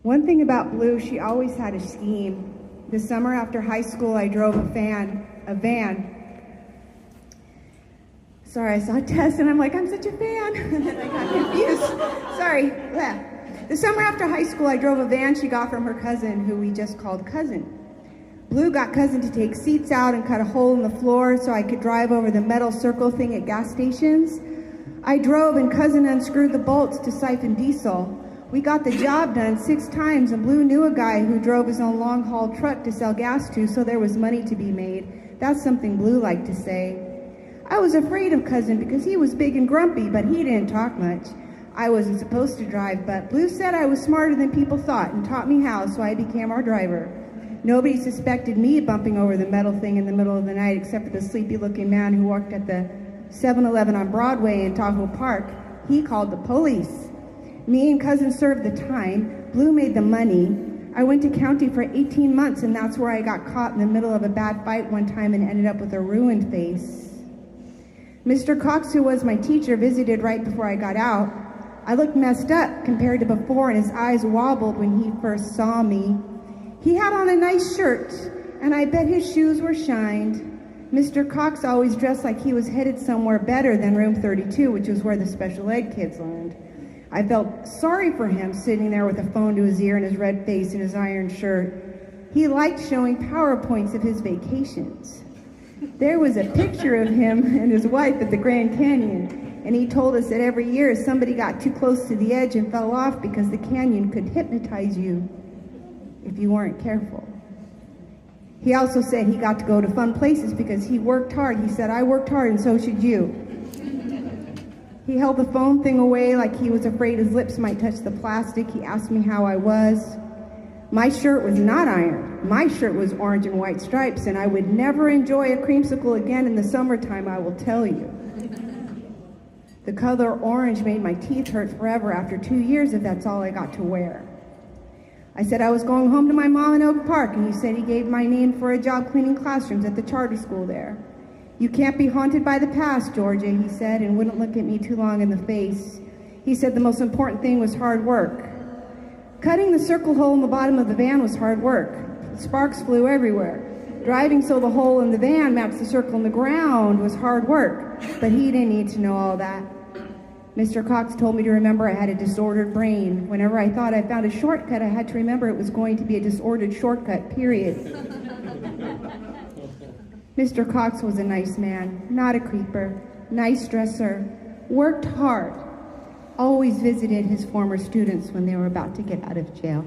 One thing about Blue, she always had a scheme. The summer after high school, I drove a van. Sorry, I saw Tess and I'm like, I'm such a fan. And then I got confused. Sorry. Yeah. The summer after high school, I drove a van she got from her cousin, who we just called Cousin. Blue got Cousin to take seats out and cut a hole in the floor so I could drive over the metal circle thing at gas stations. I drove and Cousin unscrewed the bolts to siphon diesel. We got the job done 6 times, and Blue knew a guy who drove his own long-haul truck to sell gas to, so there was money to be made. That's something Blue liked to say. I was afraid of Cousin because he was big and grumpy, but he didn't talk much. I wasn't supposed to drive, but Blue said I was smarter than people thought and taught me how, so I became our driver. Nobody suspected me bumping over the metal thing in the middle of the night except for the sleepy-looking man who worked at the 7-Eleven on Broadway in Tahoe Park. He called the police. Me and Cousin served the time. Blue made the money. I went to county for 18 months, and that's where I got caught in the middle of a bad fight one time and ended up with a ruined face. Mr. Cox, who was my teacher, visited right before I got out. I looked messed up compared to before, and his eyes wobbled when he first saw me. He had on a nice shirt, and I bet his shoes were shined. Mr. Cox always dressed like he was headed somewhere better than room 32, which was where the special ed kids learned. I felt sorry for him sitting there with a phone to his ear and his red face and his iron shirt. He liked showing PowerPoints of his vacations. There was a picture of him and his wife at the Grand Canyon, and he told us that every year somebody got too close to the edge and fell off because the canyon could hypnotize you if you weren't careful. He also said he got to go to fun places because he worked hard. He said, I worked hard and so should you. He held the phone thing away like he was afraid his lips might touch the plastic. He asked me how I was. My shirt was not ironed. My shirt was orange and white stripes, and I would never enjoy a creamsicle again in the summertime, I will tell you. The color orange made my teeth hurt forever after 2 years if that's all I got to wear. I said I was going home to my mom in Oak Park, and he said he gave my name for a job cleaning classrooms at the charter school there. You can't be haunted by the past, Georgia, he said, and wouldn't look at me too long in the face. He said the most important thing was hard work. Cutting the circle hole in the bottom of the van was hard work. Sparks flew everywhere. Driving so the hole in the van matched the circle in the ground was hard work, but he didn't need to know all that. Mr. Cox told me to remember I had a disordered brain. Whenever I thought I found a shortcut, I had to remember it was going to be a disordered shortcut, period. Mr. Cox was a nice man, not a creeper, nice dresser, worked hard, always visited his former students when they were about to get out of jail.